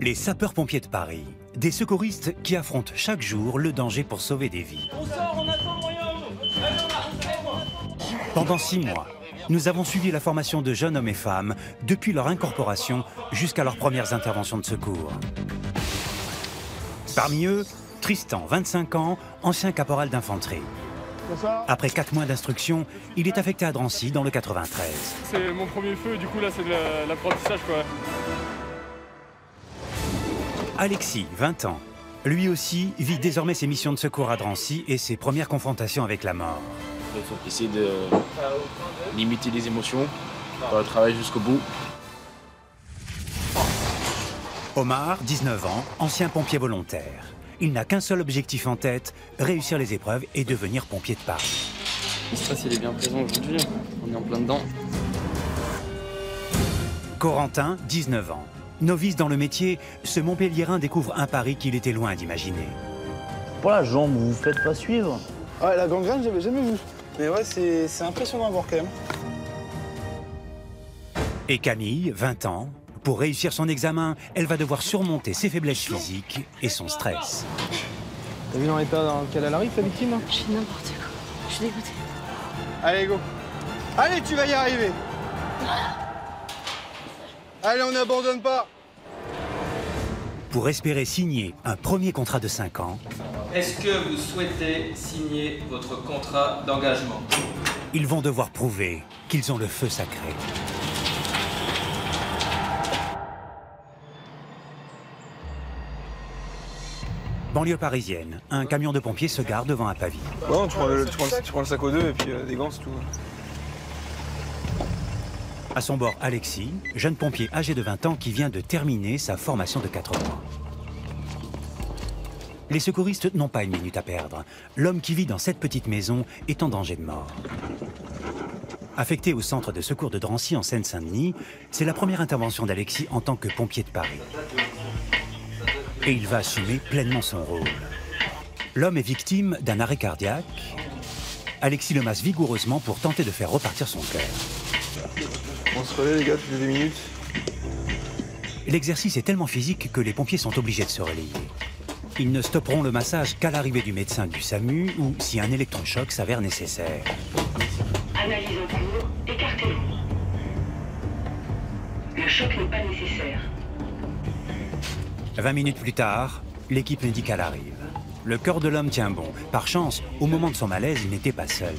Les sapeurs-pompiers de Paris, des secouristes qui affrontent chaque jour le danger pour sauver des vies. On sort, on attend le moyen. Pendant 6 mois, nous avons suivi la formation de jeunes hommes et femmes depuis leur incorporation jusqu'à leurs premières interventions de secours. Parmi eux, Tristan, 25 ans, ancien caporal d'infanterie. Après 4 mois d'instruction, il est affecté à Drancy dans le 93. C'est mon premier feu, du coup là c'est de l'apprentissage quoi. Alexis, 20 ans. Lui aussi vit désormais ses missions de secours à Drancy et ses premières confrontations avec la mort. Il faut essayer de limiter les émotions, faire le travail jusqu'au bout. Omar, 19 ans, ancien pompier volontaire. Il n'a qu'un seul objectif en tête, réussir les épreuves et devenir pompier de Paris. Le stress il est bien présent aujourd'hui, on est en plein dedans. Corentin, 19 ans. Novice dans le métier, ce Montpelliérain découvre un Paris qu'il était loin d'imaginer. Pour la jambe, vous vous faites pas suivre? Ouais, la gangrène, j'avais jamais vu. Mais ouais, c'est impressionnant à voir quand même. Et Camille, 20 ans. Pour réussir son examen, elle va devoir surmonter ses faiblesses physiques et son stress. T'as vu dans l'état dans lequel elle arrive, ta victime? Je fais n'importe quoi. Je suis dégoûtée. Allez, go. Allez, tu vas y arriver. Allez, on n'abandonne pas. Pour espérer signer un premier contrat de 5 ans, Est-ce que vous souhaitez signer votre contrat d'engagement? ils vont devoir prouver qu'ils ont le feu sacré. Banlieue parisienne, un camion de pompiers se gare devant un pavillon. Ouais, non, tu prends le sac aux deux et puis des gants, c'est tout. À son bord, Alexis, jeune pompier âgé de 20 ans qui vient de terminer sa formation de 4 mois. Les secouristes n'ont pas une minute à perdre. L'homme qui vit dans cette petite maison est en danger de mort. Affecté au centre de secours de Drancy en Seine-Saint-Denis, c'est la première intervention d'Alexis en tant que pompier de Paris. Et il va assumer pleinement son rôle. L'homme est victime d'un arrêt cardiaque. Alexis le masse vigoureusement pour tenter de faire repartir son cœur. On se relaie les gars, toutes les 2 minutes. L'exercice est tellement physique que les pompiers sont obligés de se relayer. Ils ne stopperont le massage qu'à l'arrivée du médecin du SAMU ou si un électrochoc s'avère nécessaire. Analyse en cours, écartez-le. Le choc n'est pas nécessaire. 20 minutes plus tard, l'équipe médicale arrive. Le cœur de l'homme tient bon. Par chance, au moment de son malaise, il n'était pas seul.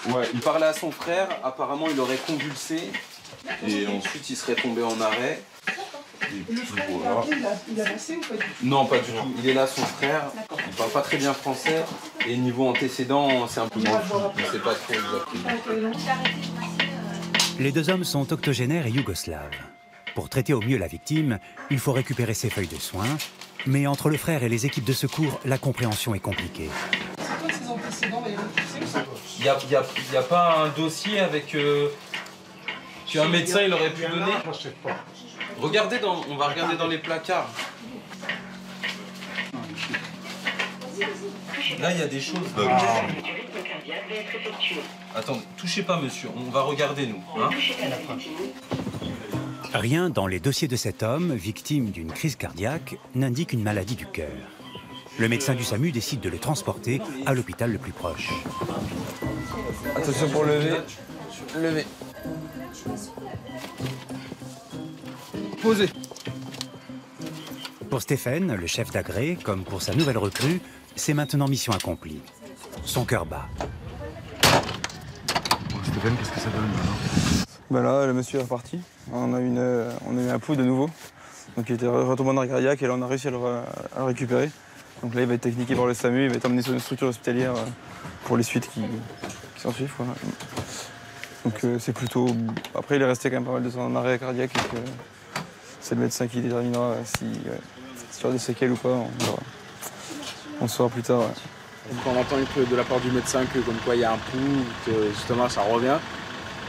Ouais, il parlait à son frère, apparemment il aurait convulsé et ensuite il serait tombé en arrêt. Et puis, voilà. Il a passé ou pas du tout? Non, pas du tout. Il est là, son frère. Il parle pas très bien français. Et niveau antécédent, c'est un peu mal. Il ne sait pas trop exactement. Les 2 hommes sont octogénaires et yougoslaves. Pour traiter au mieux la victime, il faut récupérer ses feuilles de soins. Mais entre le frère et les équipes de secours, la compréhension est compliquée. C'est quoi ces antécédents d'ailleurs? Il y a pas un dossier avec... qu'un médecin il aurait pu donner? Je sais pas. Regardez on va regarder dans les placards. Là, il y a des choses. Attends, touchez pas, monsieur. On va regarder, nous. Hein? Rien dans les dossiers de cet homme, victime d'une crise cardiaque, n'indique une maladie du cœur. Le médecin du SAMU décide de le transporter à l'hôpital le plus proche. Attention pour lever. Lever. Posez. Pour Stéphane, le chef d'agré, comme pour sa nouvelle recrue, c'est maintenant mission accomplie. Son cœur bat. Bon, Stéphane, qu'est-ce que ça donne maintenant? Ben là, le monsieur est reparti. On a eu un pouls de nouveau. Donc il était retombé en arrêt cardiaque et là on a réussi à le récupérer. Donc là il va être techniqué par le SAMU, il va être emmené sur une structure hospitalière pour les suites qui s'en suivent. Quoi. Donc c'est plutôt... Après il est resté quand même pas mal de temps en arrêt cardiaque et que c'est le médecin qui déterminera s'il y aura des séquelles ou pas. On le saura plus tard. Ouais. Quand on entend de la part du médecin que comme quoi il y a un pouls, que justement ça revient,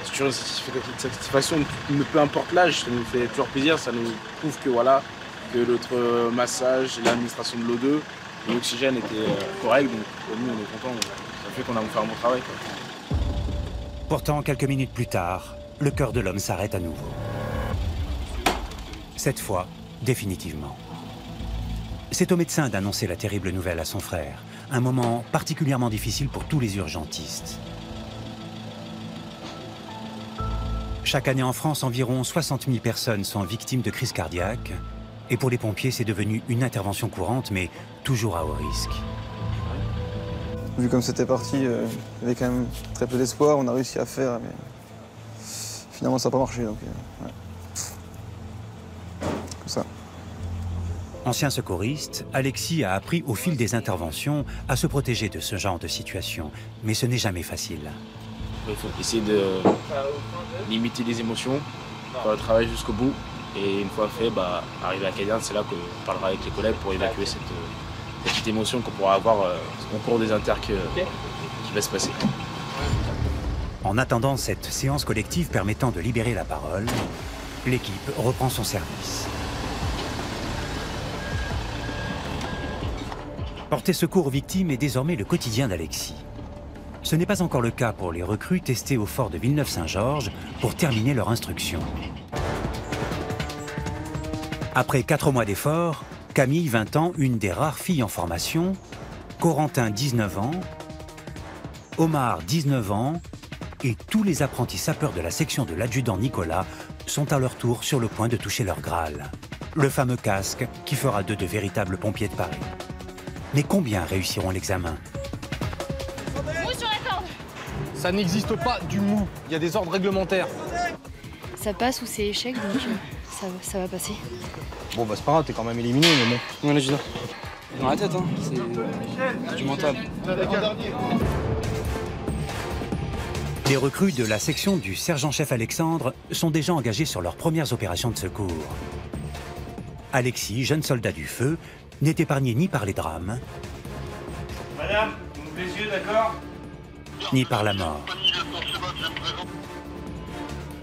c'est toujours une satisfaction, peu importe l'âge, ça nous fait toujours plaisir, ça nous prouve que voilà, que notre massage, l'administration de l'O2, l'oxygène était correct, donc nous on est contents, ça fait qu'on a fait un bon travail. Quoi. Pourtant, quelques minutes plus tard, le cœur de l'homme s'arrête à nouveau. Cette fois, définitivement. C'est au médecin d'annoncer la terrible nouvelle à son frère. Un moment particulièrement difficile pour tous les urgentistes. Chaque année en France, environ 60 000 personnes sont victimes de crises cardiaques. Et pour les pompiers, c'est devenu une intervention courante, mais toujours à haut risque. Vu comme c'était parti, il y avait quand même très peu d'espoir. On a réussi à faire, mais finalement, ça n'a pas marché. Donc, ouais. Comme ça. Ancien secouriste, Alexis a appris au fil des interventions à se protéger de ce genre de situation. Mais ce n'est jamais facile. Il faut essayer de limiter les émotions, faire le travail jusqu'au bout. Et une fois fait, arriver à la caserne, c'est là qu'on parlera avec les collègues pour évacuer cette petite émotion qu'on pourra avoir au cours des inters qui va se passer. En attendant cette séance collective permettant de libérer la parole, l'équipe reprend son service. Porter secours aux victimes est désormais le quotidien d'Alexis. Ce n'est pas encore le cas pour les recrues testés au fort de Villeneuve-Saint-Georges pour terminer leur instruction. Après 4 mois d'efforts, Camille, 20 ans, une des rares filles en formation, Corentin, 19 ans, Omar, 19 ans, et tous les apprentis sapeurs de la section de l'adjudant Nicolas sont à leur tour sur le point de toucher leur Graal. Le fameux casque qui fera d'eux de véritables pompiers de Paris. Mais combien réussiront l'examen ? Ça n'existe pas du mou, il y a des ordres réglementaires. Ça passe ou c'est échec, donc ça va passer. Bon bah c'est pas grave, t'es quand même éliminé, mais bon. Ouais, là, dans la tête, hein. C'est du mental. Les recrues de la section du sergent-chef Alexandre sont déjà engagés sur leurs premières opérations de secours. Alexis, jeune soldat du feu, n'est épargné ni par les drames, Madame, ouvre les yeux, d'accord ? Ni par la mort.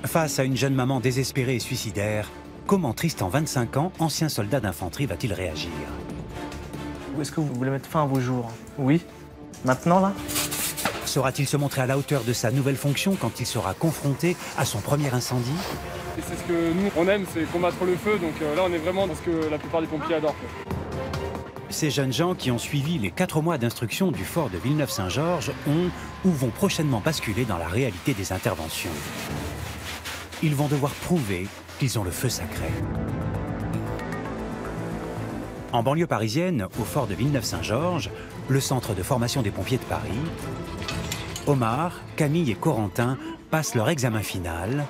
Face à une jeune maman désespérée et suicidaire, comment Tristan, 25 ans, ancien soldat d'infanterie, va-t-il réagir? Où est-ce que vous voulez mettre fin à vos jours? Oui. Maintenant, là? Saura-t-il se montrer à la hauteur de sa nouvelle fonction quand il sera confronté à son premier incendie? Et c'est ce que nous, on aime, c'est combattre le feu. Donc là, on est vraiment dans ce que la plupart des pompiers adorent. Ces jeunes gens qui ont suivi les 4 mois d'instruction du fort de Villeneuve-Saint-Georges ont ou vont prochainement basculer dans la réalité des interventions. Ils vont devoir prouver qu'ils ont le feu sacré. En banlieue parisienne, au fort de Villeneuve-Saint-Georges, le centre de formation des pompiers de Paris, Omar, Camille et Corentin passent leur examen final.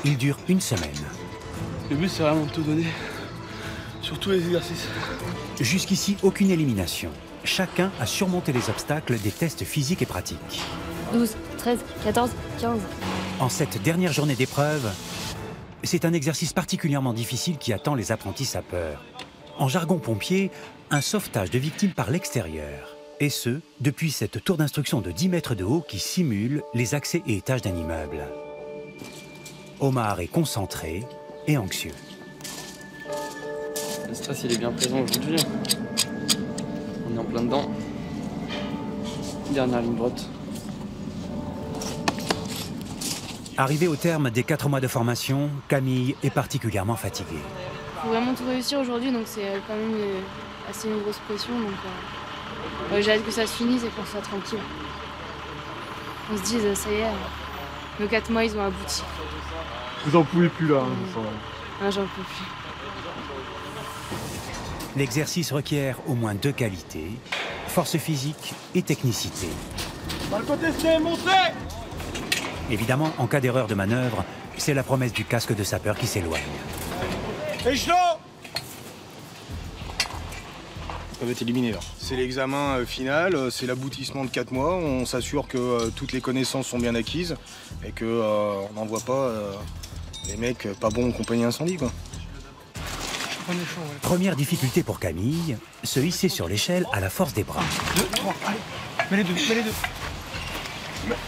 Il dure une semaine. Le but, c'est vraiment de tout donner sur tous les exercices. Jusqu'ici, aucune élimination. Chacun a surmonté les obstacles des tests physiques et pratiques. 12, 13, 14, 15. En cette dernière journée d'épreuve, c'est un exercice particulièrement difficile qui attend les apprentis sapeurs. En jargon pompier, un sauvetage de victimes par l'extérieur. Et ce, depuis cette tour d'instruction de 10 mètres de haut qui simule les accès et étages d'un immeuble. Omar est concentré et anxieux. Le stress, il est bien présent aujourd'hui. On est en plein dedans. Dernière ligne droite. Arrivé au terme des 4 mois de formation, Camille est particulièrement fatiguée. Il faut vraiment tout réussir aujourd'hui, donc c'est quand même assez une grosse pression. Donc j'ai hâte que ça se finisse et qu'on soit tranquille. On se dise, ça y est, nos 4 mois, ils ont abouti. Vous en pouvez plus là. Ah, j'en peux plus. L'exercice requiert au moins 2 qualités, force physique et technicité. Dans le côté, c'est monté. Évidemment, en cas d'erreur de manœuvre, c'est la promesse du casque de sapeur qui s'éloigne. Échelon. Ils peuvent être éliminés. C'est l'examen final, c'est l'aboutissement de 4 mois. On s'assure que toutes les connaissances sont bien acquises et qu'on n'envoie pas les mecs pas bons en compagnie incendie, quoi. Première difficulté pour Camille, se hisser sur l'échelle à la force des bras. 2, 3, allez, mets les deux, mets les deux.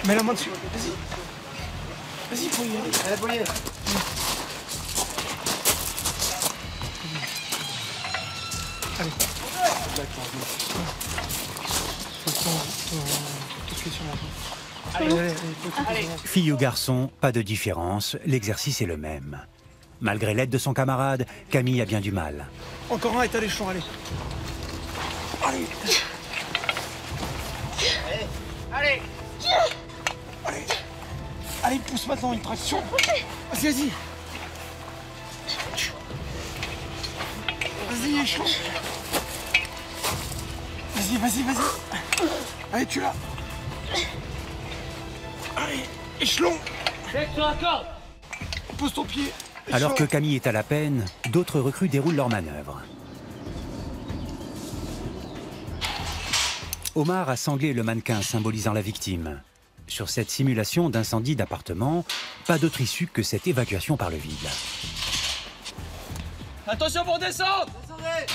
Mets la main dessus, vas-y. Vas-y, faut y aller. Allez, faut y aller. Allez. Fille ou garçon, pas de différence, l'exercice est le même. Malgré l'aide de son camarade, Camille a bien du mal. Encore un et t'as l'échelon, allez. Allez. Allez. Allez. Allez, pousse maintenant une traction. Vas-y, vas-y. Vas-y, échelon. Vas-y, vas-y, vas-y. Allez, tu l'as. Allez, échelon. Sur la corde. Pose ton pied. Alors que Camille est à la peine, d'autres recrues déroulent leurs manœuvres. Omar a sanglé le mannequin symbolisant la victime. Sur cette simulation d'incendie d'appartement, pas d'autre issue que cette évacuation par le vide. Attention pour descendre! Descendez!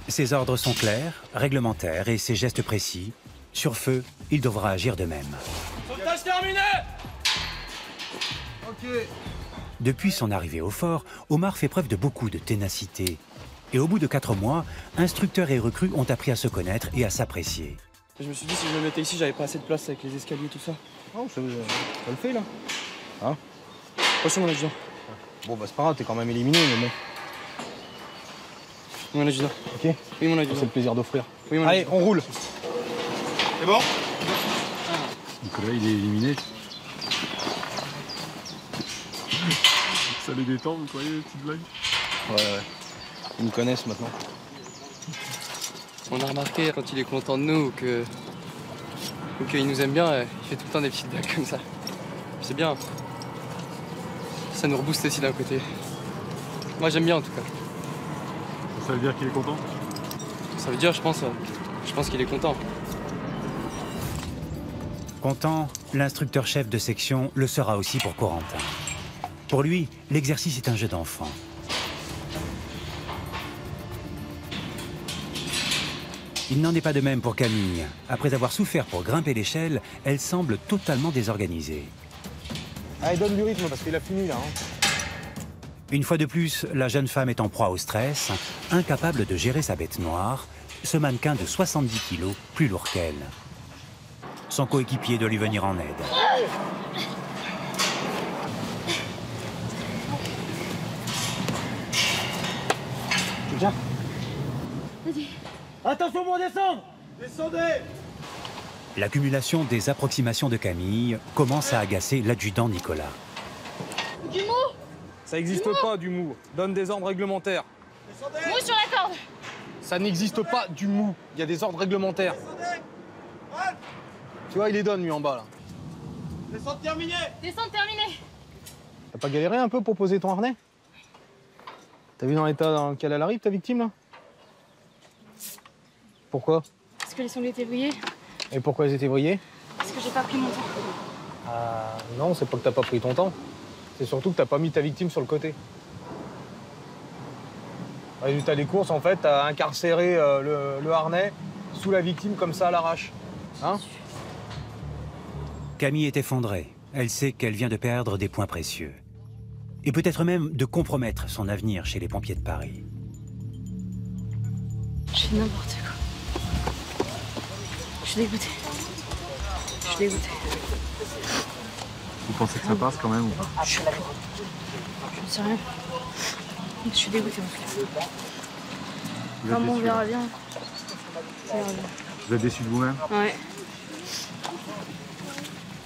Ses ordres sont clairs, réglementaires et ses gestes précis. Sur feu, il devra agir de même. Sauvetage terminé! Ok. Depuis son arrivée au fort, Omar fait preuve de beaucoup de ténacité. Et au bout de 4 mois, instructeurs et recrues ont appris à se connaître et à s'apprécier. Je me suis dit, si je me mettais ici, j'avais pas assez de place avec les escaliers et tout ça. Non, ça le fait là. Hein? Attention, mon adjudant. Bon, bah c'est pas grave, t'es quand même éliminé, mais bon. Mon adjudant. Ok? Oui, mon adjudant. C'est le plaisir d'offrir. Oui, mon Allez, adjudant. on roule. C'est bon? Nicolas, il est éliminé. Ça les détend, vous croyez, les petites blagues? Ouais. Ils me connaissent maintenant. On a remarqué quand il est content de nous ou qu'il nous aime bien, il fait tout le temps des petites blagues comme ça. C'est bien. Ça nous rebooste aussi d'un côté. Moi j'aime bien en tout cas. Ça veut dire qu'il est content? Ça veut dire, je pense qu'il est content. Content, l'instructeur-chef de section le sera aussi pour Corentin. Pour lui, l'exercice est un jeu d'enfant. Il n'en est pas de même pour Camille. Après avoir souffert pour grimper l'échelle, elle semble totalement désorganisée. Allez, donne du rythme parce qu'il a fini là. Hein. Une fois de plus, la jeune femme est en proie au stress, incapable de gérer sa bête noire, ce mannequin de 70 kilos, plus lourd qu'elle. Son coéquipier doit lui venir en aide. Tiens. Vas-y. Attention pour descendre! Descendez! L'accumulation des approximations de Camille commence à agacer l'adjudant Nicolas. Du mou! Ça n'existe pas, du mou. Donne des ordres réglementaires. Mou sur la corde! Ça n'existe pas du mou. Il y a des ordres réglementaires. Tu vois, il les donne lui en bas là. Descente terminée! Descente terminée! T'as pas galéré un peu pour poser ton harnais? T'as vu dans l'état dans lequel elle arrive, ta victime là? Pourquoi? Parce que les sangles étaient vrillés. Et pourquoi elles étaient vrillées? Parce que j'ai pas pris mon temps. Ah non, c'est pas que t'as pas pris ton temps. C'est surtout que t'as pas mis ta victime sur le côté. Résultat des courses, en fait, t'as incarcéré le harnais sous la victime comme ça à l'arrache. Hein? Camille est effondrée. Elle sait qu'elle vient de perdre des points précieux. Et peut-être même de compromettre son avenir chez les pompiers de Paris. Je fais n'importe quoi. Je suis dégoûtée. Je suis dégoûtée. Vous pensez que ça passe quand même ou pas? Je ne sais rien. Je suis dégoûtée en tout cas. Enfin bon, on verra bien. On verra bien. Vous êtes déçu de vous-même? Ouais.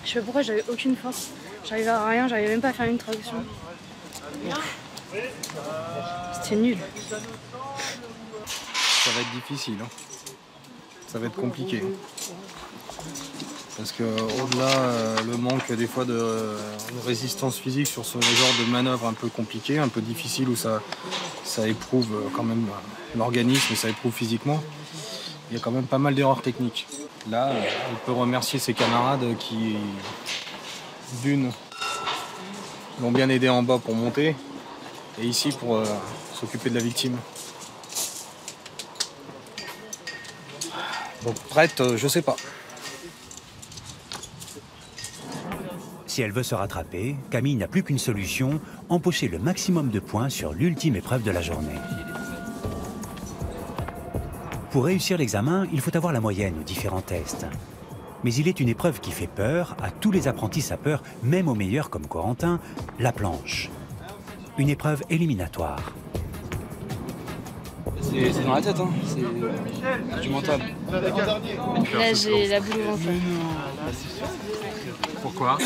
Je sais pas pourquoi j'avais aucune force. J'arrivais à rien, j'arrivais même pas à faire une traction. C'était nul. Ça va être difficile. Hein. Ça va être compliqué. Parce que au-delà, le manque des fois de résistance physique sur ce genre de manœuvre un peu compliqué, un peu difficile où ça éprouve quand même l'organisme et ça éprouve physiquement, il y a quand même pas mal d'erreurs techniques. Là, on peut remercier ses camarades qui, d'une, l'ont bien aidé en bas pour monter et ici pour s'occuper de la victime. Donc prête, je sais pas. Si elle veut se rattraper, Camille n'a plus qu'une solution, empocher le maximum de points sur l'ultime épreuve de la journée. Pour réussir l'examen, il faut avoir la moyenne aux différents tests. Mais il est une épreuve qui fait peur à tous les apprentis sapeurs, même aux meilleurs comme Corentin, la planche. une épreuve éliminatoire. C'est dans la tête, hein. C'est du mental. Là, j'ai la boule au ventre. Pourquoi?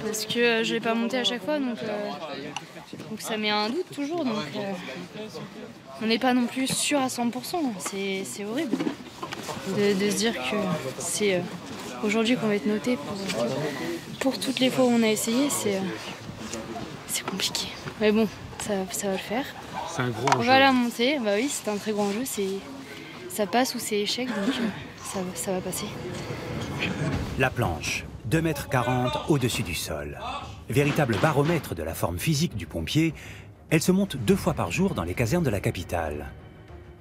Parce que je vais pas monter à chaque fois, donc ça met un doute toujours. Donc on n'est pas non plus sûr à 100%. C'est horrible de se dire que c'est aujourd'hui qu'on va être noté pour toutes les fois où on a essayé. C'est compliqué. Mais bon, ça va le faire. C'est un gros On jeu. va la monter. Bah oui, c'est un très grand jeu. Ça passe ou c'est échec, donc ça va passer. La planche, 2,40 m au-dessus du sol. Véritable baromètre de la forme physique du pompier, elle se monte 2 fois par jour dans les casernes de la capitale.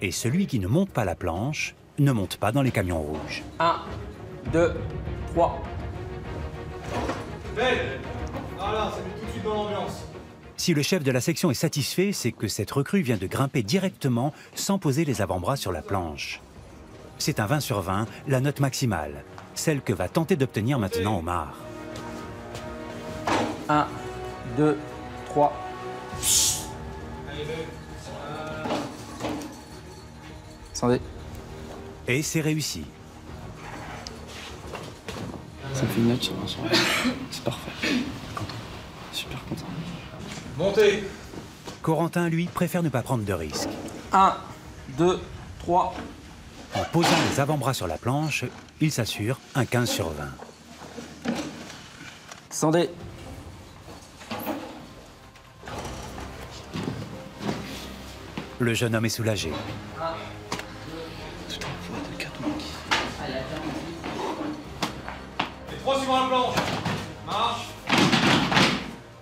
Et celui qui ne monte pas la planche ne monte pas dans les camions rouges. 1, 2, 3. Belle! Voilà, ça met tout de suite dans l'ambiance. Si le chef de la section est satisfait, c'est que cette recrue vient de grimper directement sans poser les avant-bras sur la planche. C'est un 20 sur 20, la note maximale, celle que va tenter d'obtenir maintenant Omar. 1, 2, 3. Attendez. Et c'est réussi. Ça me fait une note sur 20 sur 20. C'est parfait. Content. Super content. Montez! Corentin, lui, préfère ne pas prendre de risques. 1, 2, 3. En posant les avant-bras sur la planche, il s'assure un 15 sur 20. Descendez. Le jeune homme est soulagé. Les 3 suivant la planche. Marche.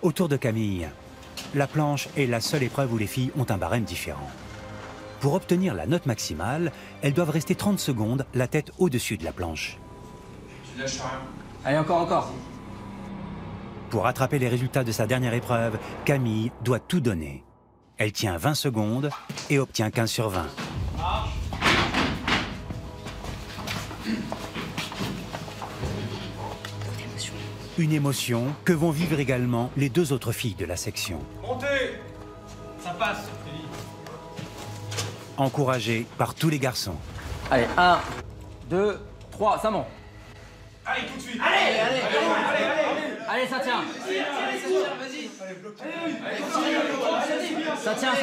Autour de Camille, la planche est la seule épreuve où les filles ont un barème différent. Pour obtenir la note maximale, elles doivent rester 30 secondes, la tête au-dessus de la planche. Allez, encore. Pour rattraper les résultats de sa dernière épreuve, Camille doit tout donner. Elle tient 20 secondes et obtient 15 sur 20. Une émotion que vont vivre également les 2 autres filles de la section. Montez! Ça passe, Félix. Encouragées par tous les garçons. Allez, 1, 2, 3, ça monte. Allez, tout de suite! Allez, ça tient. Ça tient.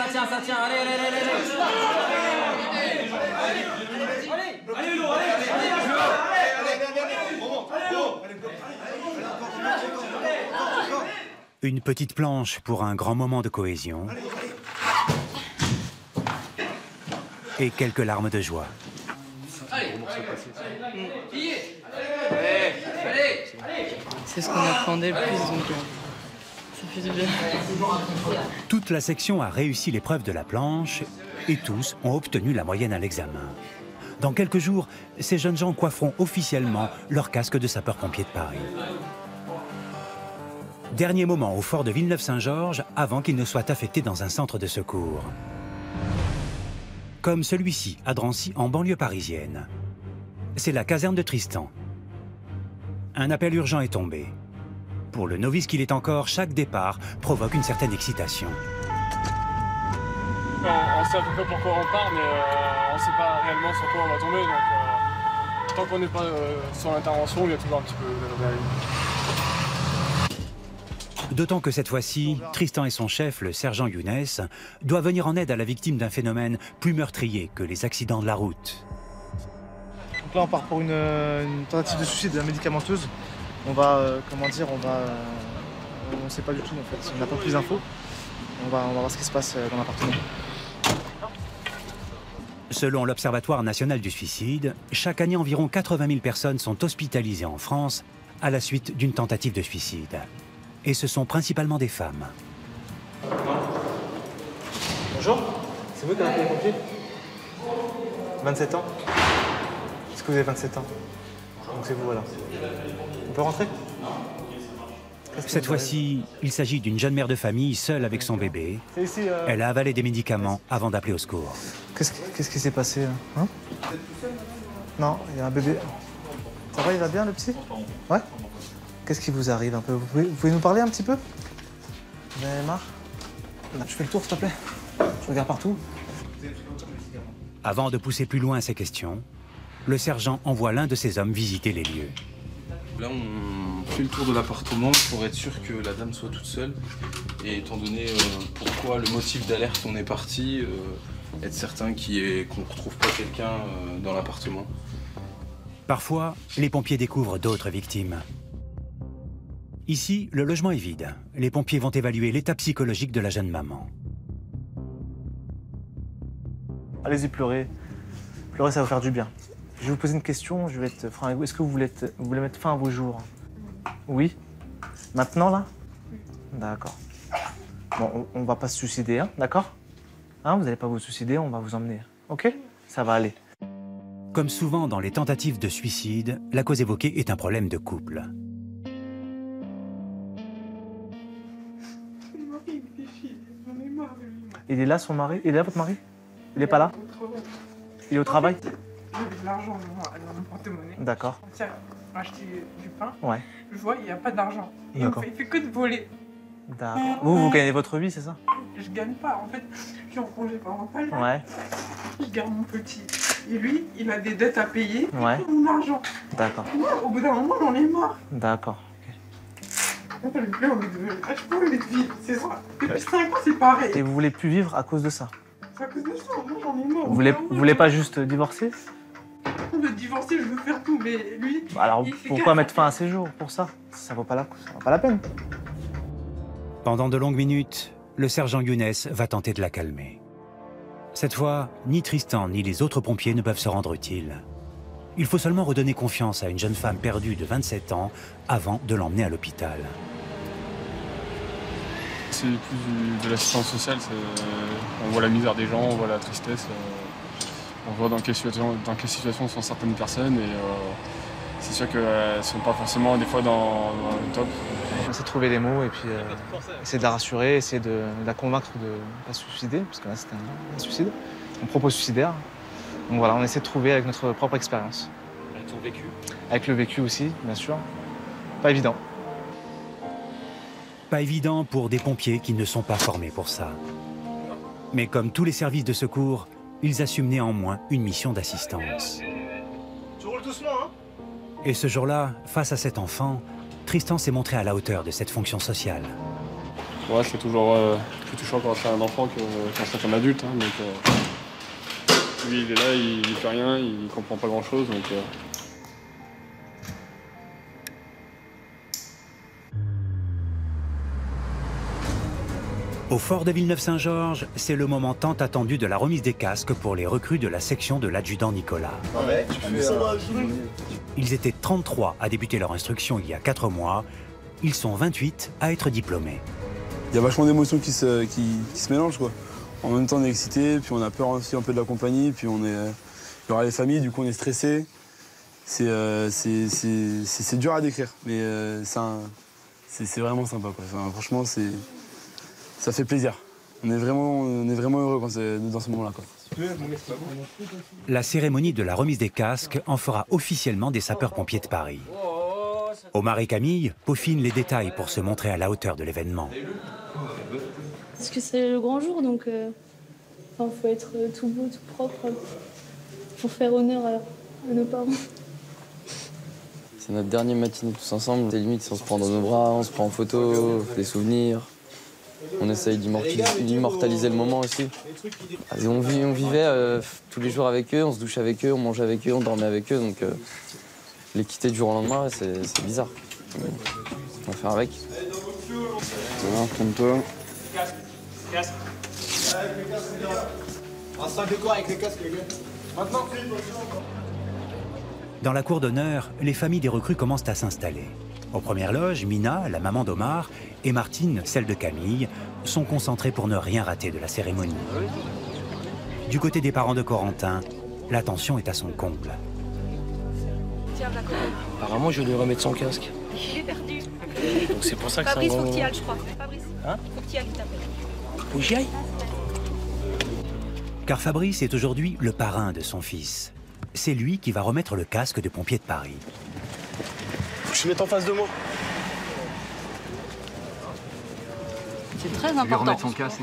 Une petite planche pour un grand moment de cohésion. Et quelques larmes de joie. C'est ce qu'on appréhendait le plus, donc ça fait du bien. Toute la section a réussi l'épreuve de la planche et tous ont obtenu la moyenne à l'examen. Dans quelques jours, ces jeunes gens coifferont officiellement leur casque de sapeur-pompier de Paris. Dernier moment au fort de Villeneuve-Saint-Georges avant qu'ils ne soient affectés dans un centre de secours. Comme celui-ci à Drancy, en banlieue parisienne. C'est la caserne de Tristan. Un appel urgent est tombé. Pour le novice qu'il est encore, chaque départ provoque une certaine excitation. On sait à peu près pourquoi on part, mais on ne sait pas réellement sur quoi on va tomber. Donc tant qu'on n'est pas sur l'intervention, il y a toujours un petit peu d'adrénaline. D'autant que cette fois-ci, Tristan et son chef, le sergent Younes, doivent venir en aide à la victime d'un phénomène plus meurtrier que les accidents de la route. Donc là, on part pour une tentative de suicide médicamenteuse. On va, on ne sait pas du tout en fait. On n'a pas plus d'infos. On va voir ce qui se passe dans l'appartement. Selon l'Observatoire national du suicide, chaque année environ 80 000 personnes sont hospitalisées en France à la suite d'une tentative de suicide. Et ce sont principalement des femmes. Bonjour, c'est vous qui avez appelé les pompiers ? 27 ans ? Est-ce que vous avez 27 ans ? Donc c'est vous, voilà. On peut rentrer ? Cette fois-ci, il s'agit d'une jeune mère de famille seule avec son bébé. Elle a avalé des médicaments avant d'appeler au secours. Qu'est-ce qui s'est passé hein ? Non, il y a un bébé. Ça va, il va bien le petit ? Ouais ? Qu'est-ce qui vous arrive un peu ? Vous pouvez nous parler un petit peu ? Vous en avez marre ? Tu fais le tour, s'il te plaît? Tu regardes partout? Avant de pousser plus loin ses questions, le sergent envoie l'un de ses hommes visiter les lieux. Là, on fait le tour de l'appartement pour être sûr que la dame soit toute seule. Et étant donné pourquoi le motif d'alerte on est parti, être certain qu'on ne retrouve pas quelqu'un dans l'appartement. Parfois, les pompiers découvrent d'autres victimes. Ici, le logement est vide. Les pompiers vont évaluer l'état psychologique de la jeune maman. Allez-y, pleurez. Pleurez, ça va vous faire du bien. Je vais vous poser une question, je vais être franc avec vous. Est-ce que vous voulez mettre fin à vos jours? Oui? Maintenant, là? D'accord. Bon, on va pas se suicider, hein, d'accord? Hein, vous n'allez pas vous suicider, on va vous emmener. Ok? Ça va aller. Comme souvent dans les tentatives de suicide, la cause évoquée est un problème de couple. Il est là, son mari? Il est là, votre mari? Il est pas là? Il est au travail? Il y avait de l'argent dans mon porte-monnaie. D'accord. Tiens, acheter du pain. Ouais. Je vois, il n'y a pas d'argent. Il fait que de voler. D'accord. Vous gagnez votre vie, c'est ça? Je gagne pas, en fait. Je suis en congé parental. Ouais. Je garde mon petit. Et lui, il a des dettes à payer. Ouais. Et mon argent. D'accord. Moi, au bout d'un moment, j'en ai marre. D'accord. Je peux envie de vivre, c'est ça. Depuis 5 ans, c'est pareil. Et vous voulez plus vivre à cause de ça? C'est à cause de ça, moi j'en ai marre. Vous voulez pas juste divorcer? De divorcer, je veux faire tout, mais lui... Bah alors pourquoi mettre fin à ces jours pour ça? Ça vaut pas la peine. Pendant de longues minutes, le sergent Younes va tenter de la calmer. Cette fois, ni Tristan ni les autres pompiers ne peuvent se rendre utiles. Il faut seulement redonner confiance à une jeune femme perdue de 27 ans avant de l'emmener à l'hôpital. C'est plus de l'assistance sociale, on voit la misère des gens, on voit la tristesse, on voit dans quelle situation sont certaines personnes et c'est sûr qu'elles ne sont pas forcément des fois dans le top. On essaie de trouver les mots et puis essayer de la rassurer, essayer de la convaincre de ne pas se suicider, parce que là c'était un suicide, un propos suicidaire. Donc voilà, on essaie de trouver avec notre propre expérience. Avec ton vécu? Avec le vécu aussi, bien sûr. Pas évident. Pas évident pour des pompiers qui ne sont pas formés pour ça. Mais comme tous les services de secours, ils assument néanmoins une mission d'assistance. Tu roules doucement, hein? Et ce jour-là, face à cet enfant, Tristan s'est montré à la hauteur de cette fonction sociale. Ouais, c'est toujours plus touchant quand c'est un enfant que quand c'est un adulte. Hein, donc, lui, il est là, il fait rien, il comprend pas grand-chose. Donc, Au fort de Villeneuve-Saint-Georges, c'est le moment tant attendu de la remise des casques pour les recrues de la section de l'adjudant Nicolas. Ils étaient 33 à débuter leur instruction il y a 4 mois. Ils sont 28 à être diplômés. Il y a vachement d'émotions qui se mélangent, quoi. En même temps, on est excité, puis on a peur aussi un peu de la compagnie, puis il y aura les familles, du coup on est stressé. C'est dur à décrire, mais c'est vraiment sympa, quoi. Enfin, franchement, ça fait plaisir. On est vraiment heureux quand dans ce moment-là, quoi. La cérémonie de la remise des casques en fera officiellement des sapeurs-pompiers de Paris. Omar et Camille peaufinent les détails pour se montrer à la hauteur de l'événement. Parce que c'est le grand jour, donc faut être tout beau, tout propre pour faire honneur à nos parents. C'est notre dernière matinée tous ensemble. C'est limite si on se prend dans nos bras, on se prend en photo, on fait des souvenirs. On essaye d'immortaliser le moment aussi. Et on vivait tous les jours avec eux, on se douchait avec eux, on mangeait avec eux, on dormait avec eux. Donc les quitter du jour au lendemain, c'est bizarre. On va faire avec. Voilà, calme-toi. Casque. On se décore avec les casques, les gars. Maintenant. Dans la cour d'honneur, les familles des recrues commencent à s'installer. Aux premières loges, Mina, la maman d'Omar, et Martine, celle de Camille, sont concentrées pour ne rien rater de la cérémonie. Du côté des parents de Corentin, la tension est à son comble. Apparemment, je lui remettre son casque. Il est perdu. Donc c'est pour ça que Fabrice, c'est un faut grand... que tu y ailles, je crois. Fabrice, Hein? faut que tu y ailles, il t'appelle. Faut que j'y aille? Car Fabrice est aujourd'hui le parrain de son fils. C'est lui qui va remettre le casque de pompier de Paris. Faut que je te mette en face de moi. C'est très important.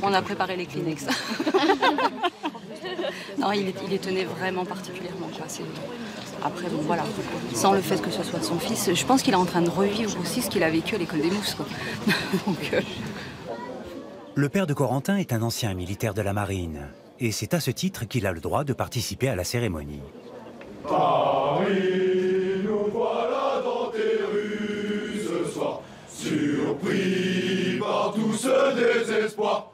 On a préparé les Kleenex. Non, il les tenait vraiment particulièrement. Après, bon, voilà. Sans le fait que ce soit son fils, je pense qu'il est en train de revivre aussi ce qu'il a vécu à l'école des mousses. Donc, Le père de Corentin est un ancien militaire de la marine. Et c'est à ce titre qu'il a le droit de participer à la cérémonie. Paris, nous voilà dans tes rues ce soir, surpris par tout ce désespoir.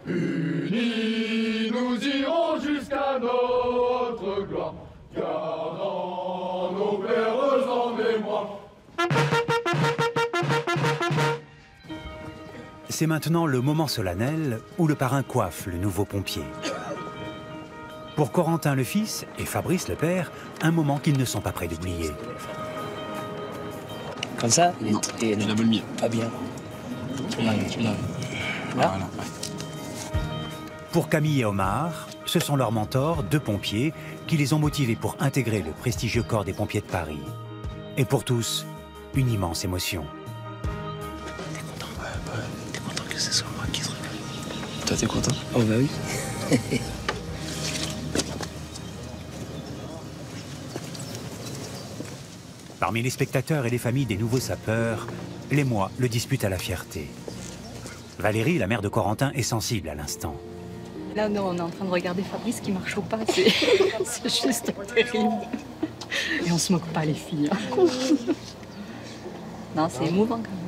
Unis, nous irons jusqu'à notre gloire, gardant nos pères en mémoire. C'est maintenant le moment solennel où le parrain coiffe le nouveau pompier. Pour Corentin le fils et Fabrice le père, un moment qu'ils ne sont pas prêts d'oublier. Comme ça, tu l'as mis. Pas bien. Là. Pour Camille et Omar, ce sont leurs mentors, 2 pompiers, qui les ont motivés pour intégrer le prestigieux corps des pompiers de Paris. Et pour tous, une immense émotion. T'es content que ce soit moi qui se regarde. Toi, t'es content? Oh bah oui. Parmi les spectateurs et les familles des nouveaux sapeurs, l'émoi le dispute à la fierté. Valérie, la mère de Corentin, est sensible à l'instant. là, non, on est en train de regarder Fabrice qui marche au pas. C'est juste terrible. Et on se moque pas, les filles. Non, c'est émouvant quand même.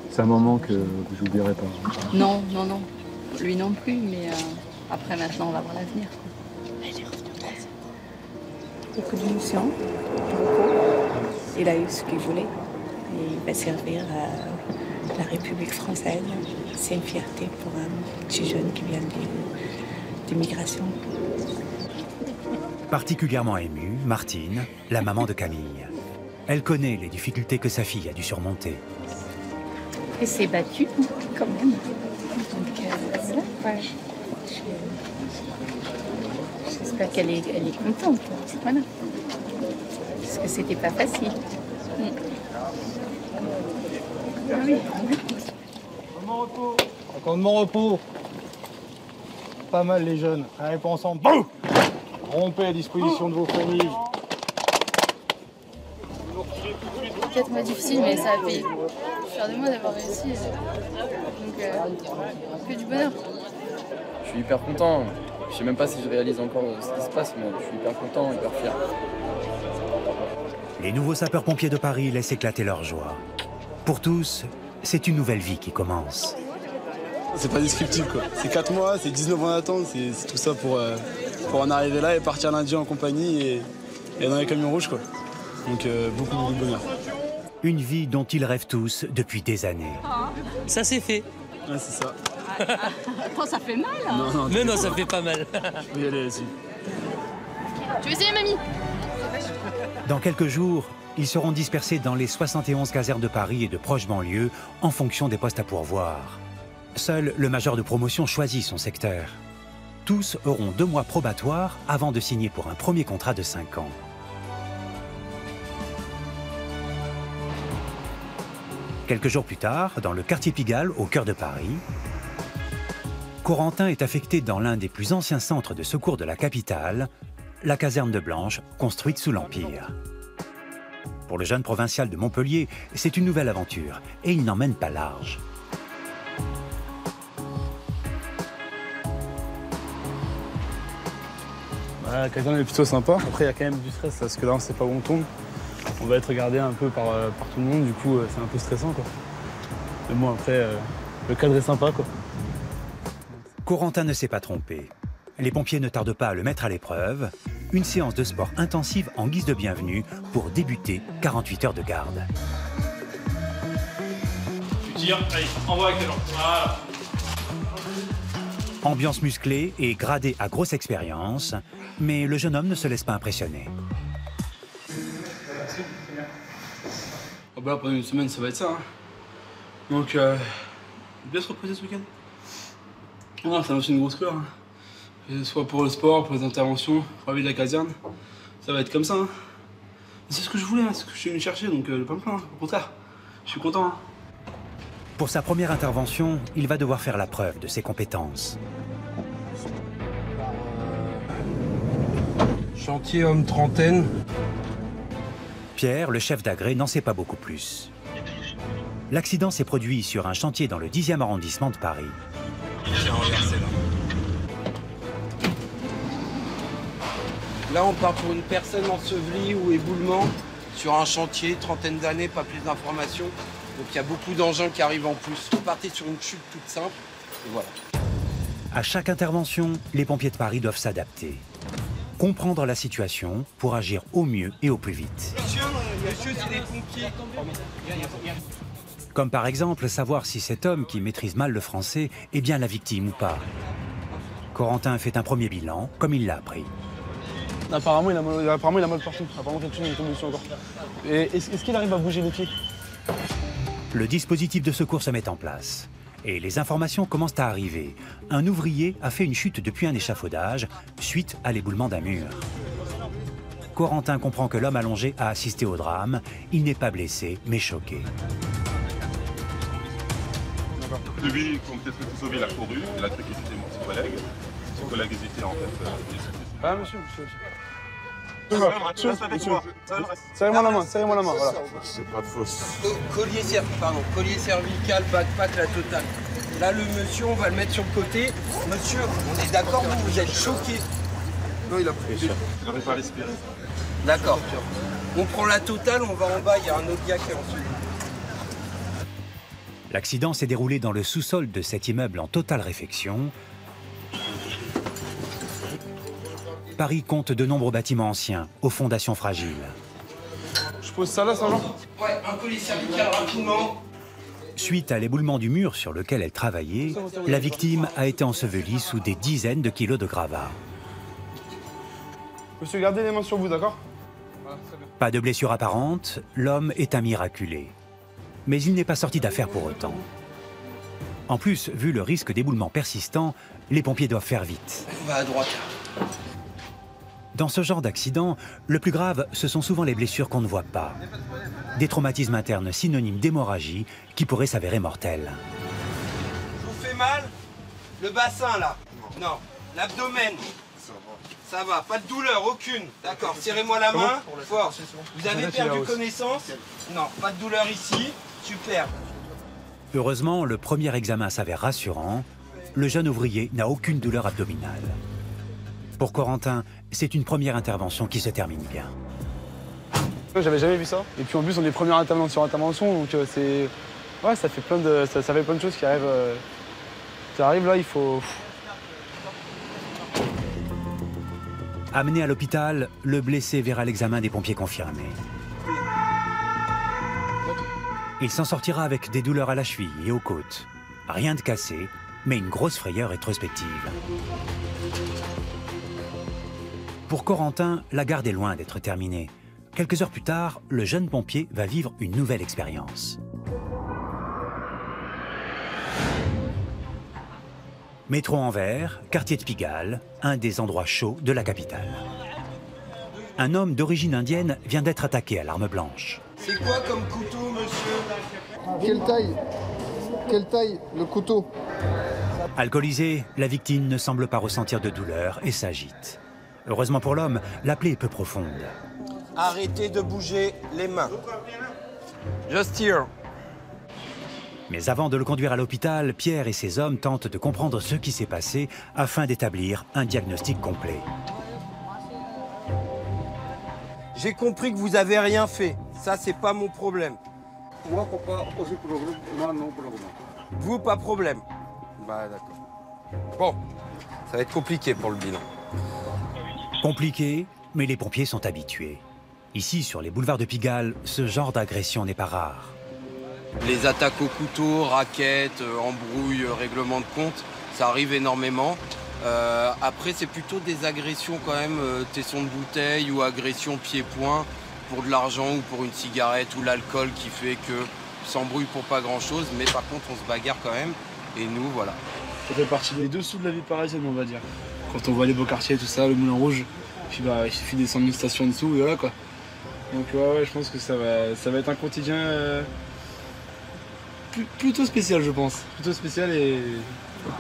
C'est un moment que j'oublierai pas. Non, non, non. Lui non plus, mais après, maintenant, on va voir l'avenir. Beaucoup d'émotions, beaucoup. Il a eu ce qu'il voulait. Et il va servir à la République française. C'est une fierté pour un petit jeune qui vient d'immigration. Particulièrement émue, Martine, la maman de Camille. Elle connaît les difficultés que sa fille a dû surmonter. Elle s'est battue, quand même. Donc, voilà. J'espère qu'elle est contente. Voilà. Parce que c'était pas facile. Ah oui. Commandement repos. Pas mal les jeunes. Allez, pas ensemble. Boum. Rompez à disposition de vos familles. C'est 4 mois difficiles, mais ça a payé. Je suis fière de moi d'avoir réussi. Donc, que du bonheur. Je suis hyper content. Je sais même pas si je réalise encore ce qui se passe, mais je suis hyper content, hyper fier. Les nouveaux sapeurs-pompiers de Paris laissent éclater leur joie. Pour tous, c'est une nouvelle vie qui commence. C'est pas descriptif quoi. C'est 4 mois, c'est 19 ans d'attente, c'est tout ça pour en arriver là et partir lundi en compagnie et dans les camions rouges quoi. Donc beaucoup de bonheur. Une vie dont ils rêvent tous depuis des années. Ça c'est fait. Ouais, c'est ça. Attends, ça fait mal hein. Non, ça fait pas mal. Oui, allez, vas-y. Tu veux essayer, mamie? Dans quelques jours, ils seront dispersés dans les 71 casernes de Paris et de proches banlieues en fonction des postes à pourvoir. Seul le major de promotion choisit son secteur. Tous auront 2 mois probatoires avant de signer pour un premier contrat de 5 ans. Quelques jours plus tard, dans le quartier Pigalle, au cœur de Paris, Corentin est affecté dans l'un des plus anciens centres de secours de la capitale, la caserne de Blanche, construite sous l'Empire. Pour le jeune provincial de Montpellier, c'est une nouvelle aventure, et il n'emmène pas large. La caserne est plutôt sympa. Après, il y a quand même du stress parce que là, on ne sait pas où on tombe. On va être regardé un peu par tout le monde, du coup, c'est un peu stressant, quoi. Mais bon, après, le cadre est sympa, quoi. Corentin ne s'est pas trompé. Les pompiers ne tardent pas à le mettre à l'épreuve. Une séance de sport intensive en guise de bienvenue pour débuter 48 heures de garde. Tu tires, allez, envoie avec tes jambes. Voilà. Ambiance musclée et gradée à grosse expérience, mais le jeune homme ne se laisse pas impressionner. Oh bah là, pendant une semaine, ça va être ça. Hein. Donc, bien se reposer ce week-end. Non, ça aussi une grosse cure. Hein. Que ce soit pour le sport, pour les interventions, pour la vie de la caserne. Ça va être comme ça. Hein. C'est ce que je voulais, hein, c'est ce que je suis venu chercher, donc pas me plaindre. Au contraire, je suis content. Hein. Pour sa première intervention, il va devoir faire la preuve de ses compétences. Chantier homme trentaine. Pierre, le chef d'agré, n'en sait pas beaucoup plus. L'accident s'est produit sur un chantier dans le 10e arrondissement de Paris. Là, on part pour une personne ensevelie ou éboulement sur un chantier, trentaine d'années, pas plus d'informations. Donc il y a beaucoup d'engins qui arrivent en plus. On partait sur une chute toute simple, et voilà. À chaque intervention, les pompiers de Paris doivent s'adapter. Comprendre la situation pour agir au mieux et au plus vite. Monsieur, c'est des pompiers. Comme par exemple savoir si cet homme qui maîtrise mal le français est bien la victime ou pas. Corentin fait un premier bilan, comme il l'a appris. Apparemment, il a mal partout. Apparemment, quelque chose est tombé dessus encore. Est-ce qu'il arrive à bouger les pieds? Le dispositif de secours se met en place. Et les informations commencent à arriver. Un ouvrier a fait une chute depuis un échafaudage suite à l'éboulement d'un mur. Corentin comprend que l'homme allongé a assisté au drame. Il n'est pas blessé, mais choqué. Lui, peut-être que sauver la couru, il a cru qu'il était mon petit collègue. Son collègue hésitait en fait. Ah, monsieur. Serrez-moi la main, voilà. C'est pas de fausse. Collier cervical, backpack, la totale. Là, le monsieur, on va le mettre sur le côté. Monsieur, on est d'accord, vous êtes choqué. Non, il a pris. Il n'arrive pas à respirer. D'accord. On prend la totale, on va en bas, il y a un autre gars qui est en dessous. L'accident s'est déroulé dans le sous-sol de cet immeuble en totale réfection. Paris compte de nombreux bâtiments anciens, aux fondations fragiles. Je pose ça là, sergent? Ouais, un collier cervical rapidement. Suite à l'éboulement du mur sur lequel elle travaillait, la victime a été ensevelie sous des dizaines de kilos de gravats. Monsieur, gardez les mains sur vous, d'accord? Pas de blessure apparente, l'homme est un miraculé. Mais il n'est pas sorti d'affaire pour autant. En plus, vu le risque d'éboulement persistant, les pompiers doivent faire vite. On va à droite. Dans ce genre d'accident, le plus grave, ce sont souvent les blessures qu'on ne voit pas. Des traumatismes internes synonymes d'hémorragie qui pourraient s'avérer mortels. Je vous fais mal? Le bassin là? Non. L'abdomen? Ça va, pas de douleur, aucune. D'accord, serrez-moi la main, fort. Vous avez perdu connaissance? Non, pas de douleur ici. Super. Heureusement, le premier examen s'avère rassurant. Le jeune ouvrier n'a aucune douleur abdominale. Pour Corentin, c'est une première intervention qui se termine bien. J'avais jamais vu ça. Et puis en plus, on est première intervention sur intervention, donc c'est... Ouais, ça fait plein de choses qui arrivent. Ça arrive là, il faut... Amené à l'hôpital, le blessé verra l'examen des pompiers confirmés. Il s'en sortira avec des douleurs à la cheville et aux côtes. Rien de cassé, mais une grosse frayeur rétrospective. Pour Corentin, la garde est loin d'être terminée. Quelques heures plus tard, le jeune pompier va vivre une nouvelle expérience. Métro Anvers, quartier de Pigalle, un des endroits chauds de la capitale. Un homme d'origine indienne vient d'être attaqué à l'arme blanche. C'est quoi comme couteau, monsieur? Quelle taille le couteau? Alcoolisé, la victime ne semble pas ressentir de douleur et s'agite. Heureusement pour l'homme, la plaie est peu profonde. Arrêtez de bouger les mains. Just here. Mais avant de le conduire à l'hôpital, Pierre et ses hommes tentent de comprendre ce qui s'est passé afin d'établir un diagnostic complet. J'ai compris que vous avez rien fait. Ça, c'est pas mon problème. Vous, pas problème. Bah, d'accord. Bon, ça va être compliqué pour le bilan. Compliqué, mais les pompiers sont habitués. Ici, sur les boulevards de Pigalle, ce genre d'agression n'est pas rare. Les attaques au couteau, raquettes, embrouilles, règlements de compte, ça arrive énormément. Après, c'est plutôt des agressions quand même, tesson de bouteille ou agression pied-point pour de l'argent ou pour une cigarette ou l'alcool qui fait que s'embrouille pour pas grand-chose. Mais par contre, on se bagarre quand même. Et nous, voilà. Ça fait partie des dessous de la vie parisienne, on va dire. Quand on voit les beaux quartiers, tout ça, le Moulin Rouge, puis bah, il suffit de descendre une station en dessous et voilà quoi. Donc ouais, je pense que ça va être un quotidien Plutôt spécial, je pense. Plutôt spécial et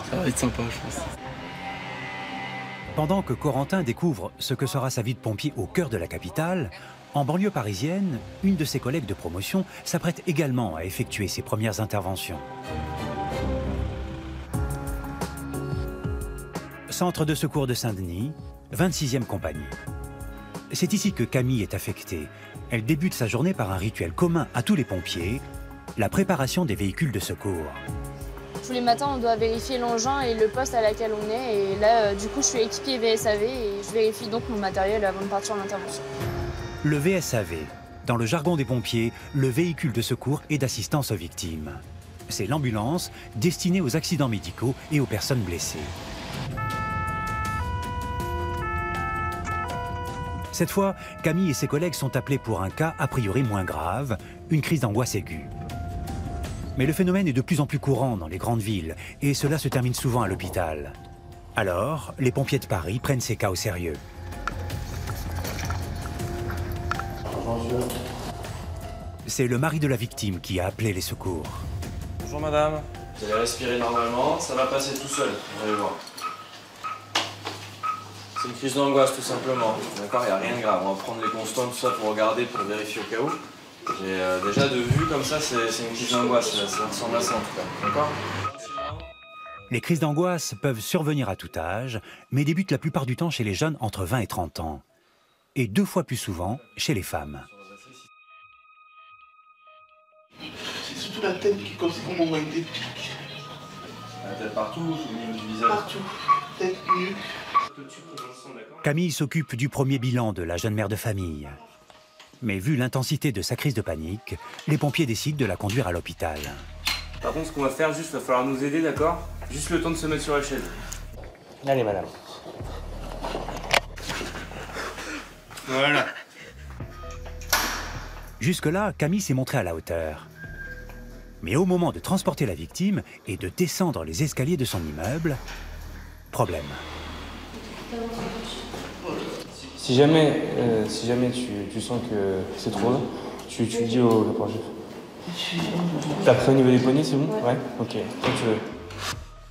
ça va être sympa, je pense. Pendant que Corentin découvre ce que sera sa vie de pompier au cœur de la capitale, en banlieue parisienne, une de ses collègues de promotion s'apprête également à effectuer ses premières interventions. Centre de secours de Saint-Denis, 26e compagnie. C'est ici que Camille est affectée. Elle débute sa journée par un rituel commun à tous les pompiers, la préparation des véhicules de secours. Tous les matins, on doit vérifier l'engin et le poste à laquelle on est. Et là, du coup, je suis équipée VSAV et je vérifie donc mon matériel avant de partir en intervention. Le VSAV, dans le jargon des pompiers, le véhicule de secours et d'assistance aux victimes. C'est l'ambulance destinée aux accidents médicaux et aux personnes blessées. Cette fois, Camille et ses collègues sont appelés pour un cas a priori moins grave, une crise d'angoisse aiguë. Mais le phénomène est de plus en plus courant dans les grandes villes et cela se termine souvent à l'hôpital. Alors, les pompiers de Paris prennent ces cas au sérieux. C'est le mari de la victime qui a appelé les secours. Bonjour madame, vous allez respirer normalement, ça va passer tout seul, vous allez voir. C'est une crise d'angoisse tout simplement, d'accord, il n'y a rien de grave. On va prendre les constants, tout ça pour regarder, pour vérifier au cas où. Et déjà de vue comme ça, c'est une crise d'angoisse, ça ressemble à ça en tout cas, d'accord. Les crises d'angoisse peuvent survenir à tout âge, mais débutent la plupart du temps chez les jeunes entre 20 et 30 ans. Et 2 fois plus souvent chez les femmes. C'est surtout la tête qui commence à m'envoyer des pics. La tête partout, au niveau du visage. Partout, tête, nuque. Camille s'occupe du premier bilan de la jeune mère de famille. Mais vu l'intensité de sa crise de panique, les pompiers décident de la conduire à l'hôpital. Par contre, ce qu'on va faire, juste, il va falloir nous aider, d'accord? Juste le temps de se mettre sur la chaise. Allez, madame. Voilà. Jusque-là, Camille s'est montrée à la hauteur. Mais au moment de transporter la victime et de descendre les escaliers de son immeuble, problème. Si jamais tu sens que c'est trop long, tu le dis au caporal-chef. T'as pris au niveau des poignets, c'est bon? Ouais. Ok, quand tu veux.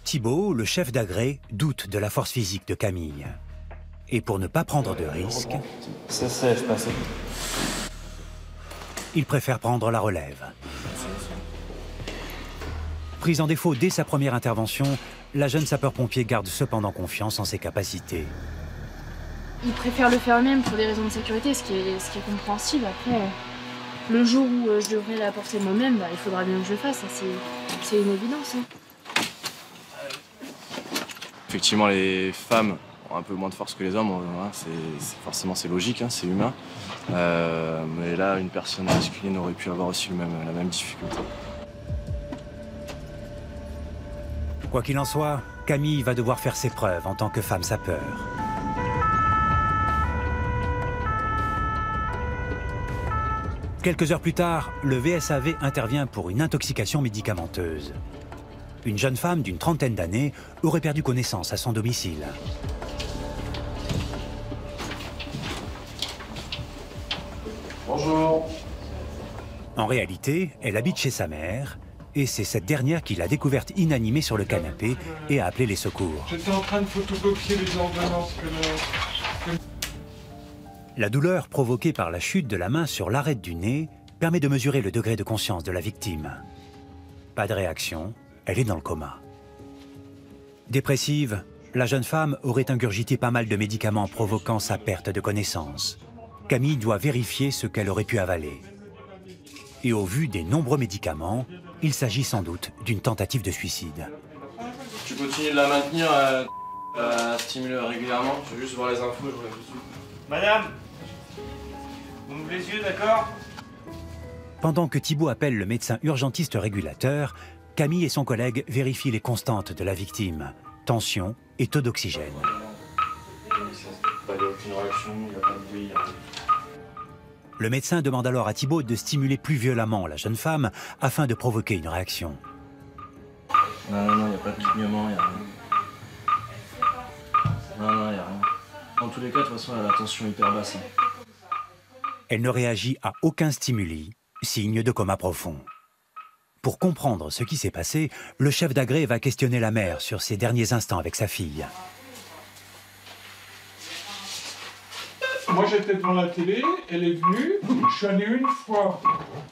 Thibault, le chef d'agré, doute de la force physique de Camille. Et pour ne pas prendre de risques, ça sèche, passer. Il préfère prendre la relève. Prise en défaut dès sa première intervention, la jeune sapeur-pompier garde cependant confiance en ses capacités. Il préfère le faire lui-même pour des raisons de sécurité, ce qui est compréhensible. Après, le jour où je devrais l'apporter moi-même, il faudra bien que je le fasse, c'est une évidence. Effectivement, les femmes ont un peu moins de force que les hommes, hein, forcément c'est logique, hein, c'est humain. Mais là, une personne masculine aurait pu avoir aussi la même difficulté. Quoi qu'il en soit, Camille va devoir faire ses preuves en tant que femme sapeur. Quelques heures plus tard, le VSAV intervient pour une intoxication médicamenteuse. Une jeune femme d'une trentaine d'années aurait perdu connaissance à son domicile. Bonjour. En réalité, elle habite chez sa mère, et c'est cette dernière qui l'a découverte inanimée sur le canapé et a appelé les secours. J'étais en train de photocopier les ordonnances que La douleur provoquée par la chute de la main sur l'arête du nez permet de mesurer le degré de conscience de la victime. Pas de réaction, elle est dans le coma. Dépressive, la jeune femme aurait ingurgité pas mal de médicaments provoquant sa perte de connaissance. Camille doit vérifier ce qu'elle aurait pu avaler. Et au vu des nombreux médicaments, il s'agit sans doute d'une tentative de suicide. Tu continues de la maintenir, à stimuler régulièrement. Je veux juste voir les infos, je reviens tout de suite. Madame, vous m'ouvrez les yeux, d'accord? Pendant que Thibault appelle le médecin urgentiste régulateur, Camille et son collègue vérifient les constantes de la victime, tension et taux d'oxygène. Il n'y a aucune réaction, il n'y a pas de bruit. Le médecin demande alors à Thibault de stimuler plus violemment la jeune femme afin de provoquer une réaction. Non, il n'y a pas de clignement, il n'y a rien. Non, il n'y a rien. Dans tous les cas, de toute façon, elle a la tension hyper basse. Elle ne réagit à aucun stimuli, signe de coma profond. Pour comprendre ce qui s'est passé, le chef d'agré va questionner la mère sur ses derniers instants avec sa fille. Moi j'étais devant la télé, elle est venue, je suis allé une fois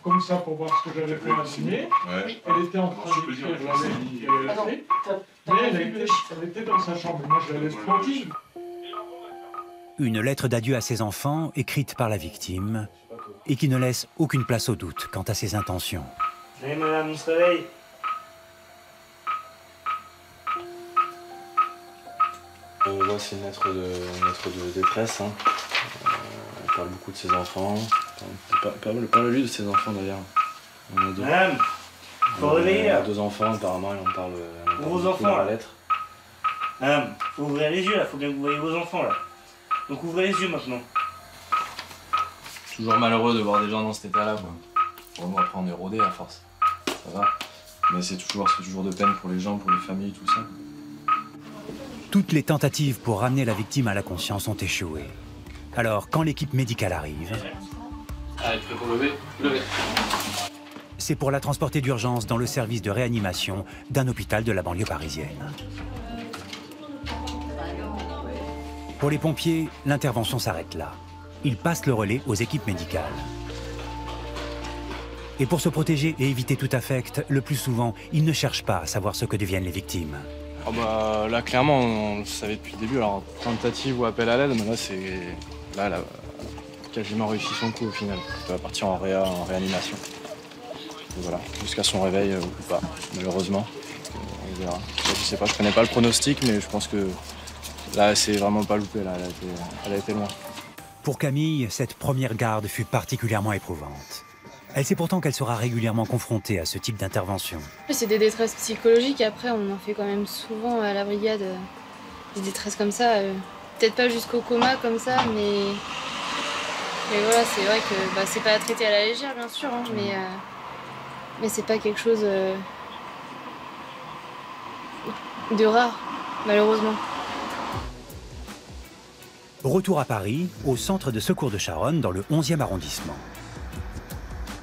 comme ça pour voir ce que j'avais fait enseigner. Ouais. Elle était en train d'écrire, j'avais dit qu'elle avait fait, mais elle était dans sa chambre, moi je la laisse tranquille. Une lettre d'adieu à ses enfants, écrite par la victime, et qui ne laisse aucune place au doute quant à ses intentions. Allez madame, on se réveille. Là, c'est une lettre de détresse. Hein. On parle beaucoup de ses enfants. Pas mal lu de ses enfants d'ailleurs. On a deux. Madame, faut réveiller. On a 2 enfants apparemment, et on parle vos beaucoup enfants dans la là. lettre. Madame, faut ouvrir les yeux là, faut bien que vous voyez vos enfants là. Donc ouvrez les yeux maintenant. Toujours malheureux de voir des gens dans cet état-là, quoi. Pour moi, après on est rodé à force. Ça va. Mais c'est toujours de peine pour les gens, pour les familles, tout ça. Toutes les tentatives pour ramener la victime à la conscience ont échoué. Alors, quand l'équipe médicale arrive... Allez, prêt pour lever, levez. C'est pour la transporter d'urgence dans le service de réanimation d'un hôpital de la banlieue parisienne. Pour les pompiers, l'intervention s'arrête là. Ils passent le relais aux équipes médicales. Et pour se protéger et éviter tout affect, le plus souvent, ils ne cherchent pas à savoir ce que deviennent les victimes. Oh bah, là, clairement, on le savait depuis le début. Alors, tentative ou appel à l'aide, mais là, elle a quasiment réussi son coup au final. Elle va partir en réanimation. Et voilà, jusqu'à son réveil ou pas, malheureusement. On verra. Je sais pas, je connais pas le pronostic, mais je pense que là, c'est vraiment pas loupé. Là, elle a été loin. Pour Camille, cette première garde fut particulièrement éprouvante. Elle sait pourtant qu'elle sera régulièrement confrontée à ce type d'intervention. C'est des détresses psychologiques, après on en fait quand même souvent à la brigade, des détresses comme ça. Peut-être pas jusqu'au coma comme ça, mais voilà, c'est vrai que c'est pas à traiter à la légère bien sûr, hein, mais c'est pas quelque chose de rare, malheureusement. Retour à Paris, au centre de secours de Charonne, dans le 11e arrondissement.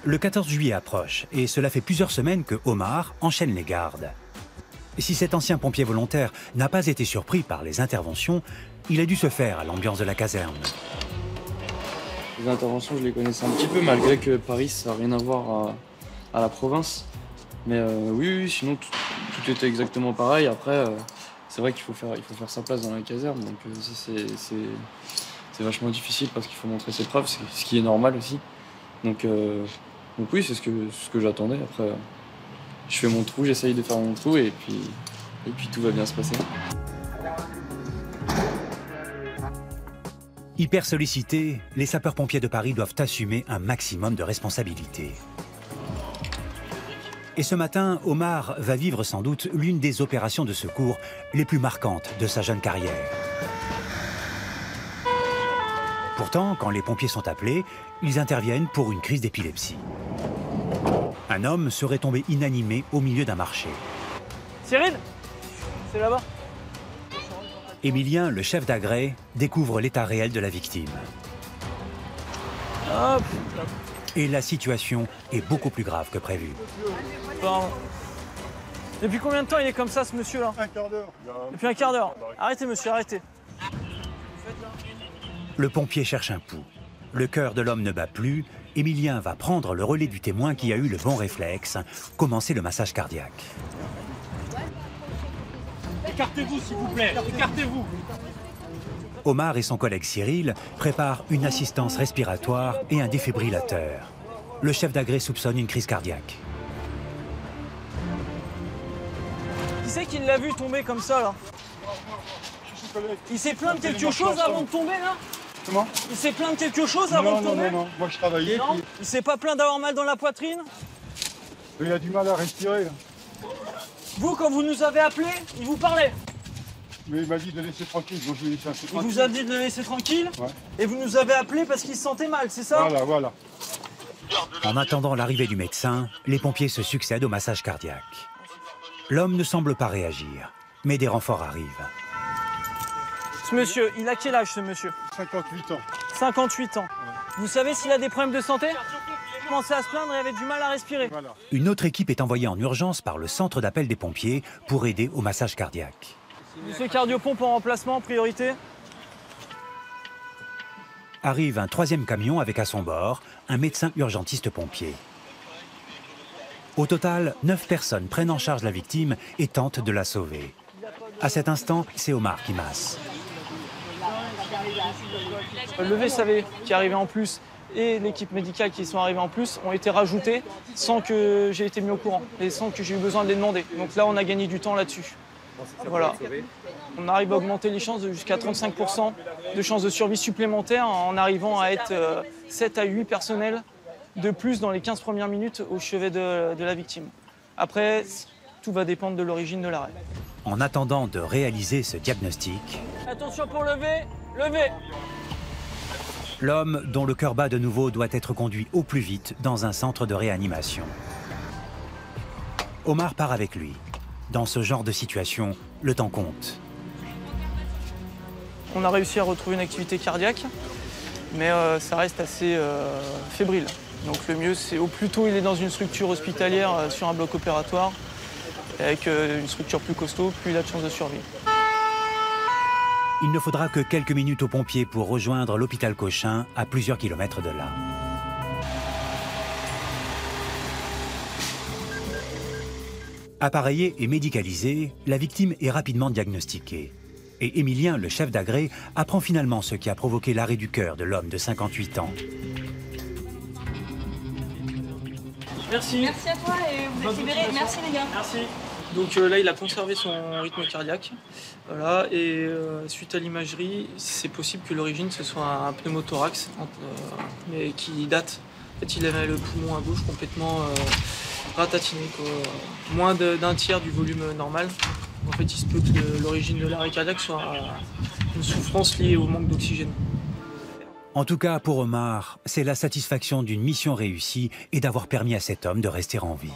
Le 14 juillet approche et cela fait plusieurs semaines que Omar enchaîne les gardes. Si cet ancien pompier volontaire n'a pas été surpris par les interventions, il a dû se faire à l'ambiance de la caserne. Les interventions, je les connaissais un petit peu, malgré que Paris, ça n'a rien à voir à la province. Mais oui, sinon tout était exactement pareil. Après, c'est vrai qu'il faut faire sa place dans la caserne, donc c'est vachement difficile parce qu'il faut montrer ses preuves, ce qui est normal aussi. Donc oui, c'est ce que j'attendais. Après, je fais mon trou, j'essaye de faire mon trou et puis tout va bien se passer. Hyper sollicités, les sapeurs-pompiers de Paris doivent assumer un maximum de responsabilités. Et ce matin, Omar va vivre sans doute l'une des opérations de secours les plus marquantes de sa jeune carrière. Pourtant, quand les pompiers sont appelés, ils interviennent pour une crise d'épilepsie. Un homme serait tombé inanimé au milieu d'un marché. Cyril, c'est là-bas. Émilien, le chef d'agré, découvre l'état réel de la victime. Hop. Et la situation est beaucoup plus grave que prévu. Pardon. Depuis combien de temps il est comme ça, ce monsieur-là? Un quart d'heure. Depuis un quart d'heure. Arrêtez, monsieur, arrêtez. Le pompier cherche un pouls. Le cœur de l'homme ne bat plus. Émilien va prendre le relais du témoin qui a eu le bon réflexe, commencer le massage cardiaque. Écartez-vous, s'il vous plaît. Écartez-vous. Omar et son collègue Cyril préparent une assistance respiratoire et un défibrillateur. Le chef d'agré soupçonne une crise cardiaque. Qui c'est qui l'a vu tomber comme ça, là? Il s'est plaint de quelque chose avant de tomber, là? Comment? Il s'est plaint de quelque chose avant de tomber? Non, moi je travaillais. Non. Il s'est pas plaint d'avoir mal dans la poitrine? Il a du mal à respirer. Là. Vous, quand vous nous avez appelés, il vous parlait? Mais il m'a dit de laisser tranquille, donc je lui ai laissé tranquille. Il vous a dit de le laisser tranquille? Ouais. Et vous nous avez appelés parce qu'il se sentait mal, c'est ça? Voilà. En attendant l'arrivée du médecin, les pompiers se succèdent au massage cardiaque. L'homme ne semble pas réagir, mais des renforts arrivent. Ce monsieur, il a quel âge, ce monsieur? 58 ans. 58 ans. Ouais. Vous savez s'il a des problèmes de santé? commençait à se plaindre et avait du mal à respirer. Une autre équipe est envoyée en urgence par le centre d'appel des pompiers pour aider au massage cardiaque. Monsieur cardiopompe en remplacement, priorité. Arrive un troisième camion avec à son bord un médecin urgentiste pompier. Au total, 9 personnes prennent en charge la victime et tentent de la sauver. À cet instant, c'est Omar qui masse. Le VSAV qui est arrivé en plus et l'équipe médicale qui sont arrivés en plus ont été rajoutés sans que j'ai été mis au courant et sans que j'ai eu besoin de les demander. Donc là, on a gagné du temps là-dessus. Voilà. On arrive à augmenter les chances jusqu'à 35% de chances de survie supplémentaires en arrivant à être 7 à 8 personnels de plus dans les 15 premières minutes au chevet de la victime. Après, tout va dépendre de l'origine de l'arrêt. En attendant de réaliser ce diagnostic, attention pour lever, lever. L'homme, dont le cœur bat de nouveau, doit être conduit au plus vite dans un centre de réanimation. Omar part avec lui. Dans ce genre de situation, le temps compte. On a réussi à retrouver une activité cardiaque, mais ça reste assez fébrile. Donc le mieux, c'est au plus tôt il est dans une structure hospitalière sur un bloc opératoire, avec une structure plus costaud, plus il a de chances de survie. Il ne faudra que quelques minutes aux pompiers pour rejoindre l'hôpital Cochin, à plusieurs kilomètres de là. Appareillé et médicalisé, la victime est rapidement diagnostiquée. Et Émilien, le chef d'agré, apprend finalement ce qui a provoqué l'arrêt du cœur de l'homme de 58 ans. Merci. Merci à toi et vous êtes libérés. Merci les gars. Merci. Donc là, il a conservé son rythme cardiaque. Voilà, et suite à l'imagerie, c'est possible que l'origine ce soit un pneumothorax, mais qui date. En fait, il avait le poumon à gauche complètement ratatiné, quoi. Moins d'un tiers du volume normal. En fait, il se peut que l'origine de l'arrêt cardiaque soit une souffrance liée au manque d'oxygène. En tout cas, pour Omar, c'est la satisfaction d'une mission réussie et d'avoir permis à cet homme de rester en vie.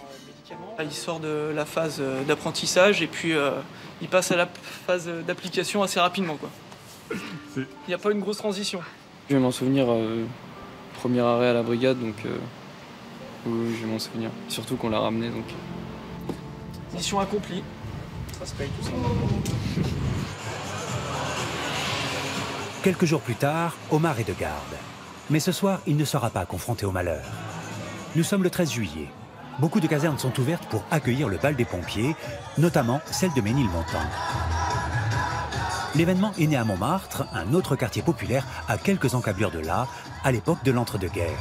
Il sort de la phase d'apprentissage et puis il passe à la phase d'application assez rapidement, quoi. Il n'y a pas une grosse transition. Je vais m'en souvenir, premier arrêt à la brigade, donc oui, je vais m'en souvenir. Surtout qu'on l'a ramené, donc... Mission accomplie. Ça se paye tout ça. Quelques jours plus tard, Omar est de garde. Mais ce soir, il ne sera pas confronté au malheur. Nous sommes le 13 juillet. Beaucoup de casernes sont ouvertes pour accueillir le bal des pompiers, notamment celle de Ménilmontant. L'événement est né à Montmartre, un autre quartier populaire à quelques encablures de là, à l'époque de l'entre-deux-guerres.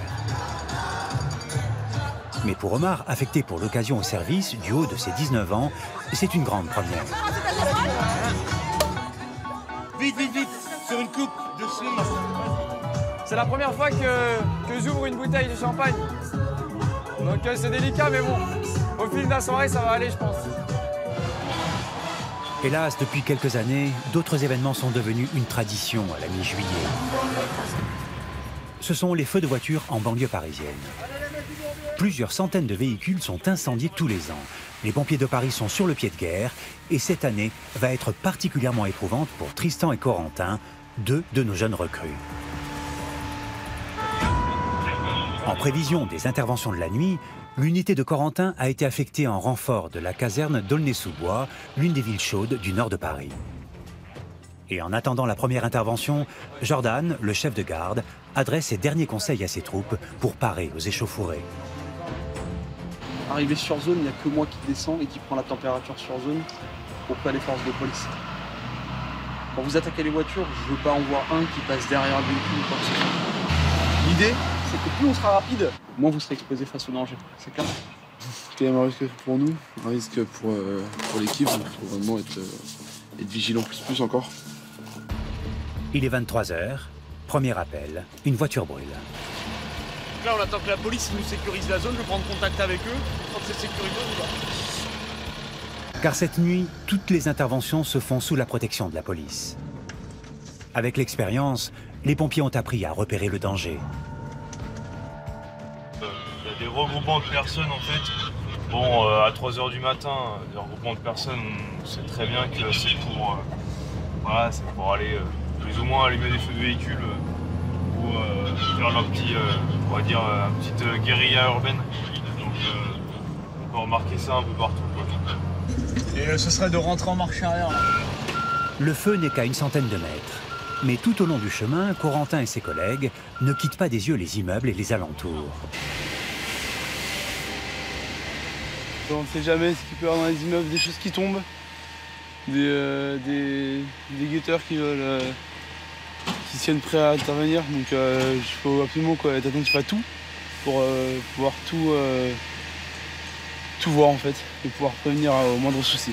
Mais pour Omar, affecté pour l'occasion au service, du haut de ses 19 ans, c'est une grande première. Vite, vite, vite, sur une coupe de secondes. C'est la première fois que j'ouvre une bouteille de champagne. Donc c'est délicat, mais bon, au fil de la soirée, ça va aller, je pense. Hélas, depuis quelques années, d'autres événements sont devenus une tradition à la mi-juillet. Ce sont les feux de voiture en banlieue parisienne. Plusieurs centaines de véhicules sont incendiés tous les ans. Les pompiers de Paris sont sur le pied de guerre et cette année va être particulièrement éprouvante pour Tristan et Corentin, deux de nos jeunes recrues. En prévision des interventions de la nuit, l'unité de Corentin a été affectée en renfort de la caserne d'Aulnay-sous-Bois, l'une des villes chaudes du nord de Paris. Et en attendant la première intervention, Jordan, le chef de garde, adresse ses derniers conseils à ses troupes pour parer aux échauffourées. Arrivé sur zone, il n'y a que moi qui descends et qui prend la température sur zone auprès des forces de police. Quand vous attaquez les voitures, je ne veux pas en voir un qui passe derrière le véhicule ou quoi que ce soit. L'idée, c'est que plus on sera rapide, moins vous serez exposé face au danger. C'est clair? C'est quand même un risque pour nous, un risque pour l'équipe. Il faut vraiment être vigilant plus encore. Il est 23 h, premier appel, une voiture brûle. Là, on attend que la police nous sécurise la zone, je vais prendre contact avec eux. Quand c'est sécurisé, on va. Car cette nuit, toutes les interventions se font sous la protection de la police. Avec l'expérience, les pompiers ont appris à repérer le danger. Il y a des regroupements de personnes en fait. Bon, à 3 h du matin, des regroupements de personnes, on sait très bien que c'est pour, voilà, c'est pour aller plus ou moins allumer des feux de véhicule ou faire leur petit, on va dire, petite guérilla urbaine. Donc on peut remarquer ça un peu partout, quoi. Et ce serait de rentrer en marche arrière, là. Le feu n'est qu'à une centaine de mètres. Mais tout au long du chemin, Corentin et ses collègues ne quittent pas des yeux les immeubles et les alentours. On ne sait jamais ce qu'il peut y avoir dans les immeubles, des choses qui tombent, des guetteurs qui veulent, qui se tiennent prêts à intervenir. Donc il faut absolument être attentif à tout pour pouvoir tout voir en fait et pouvoir prévenir au moindre souci.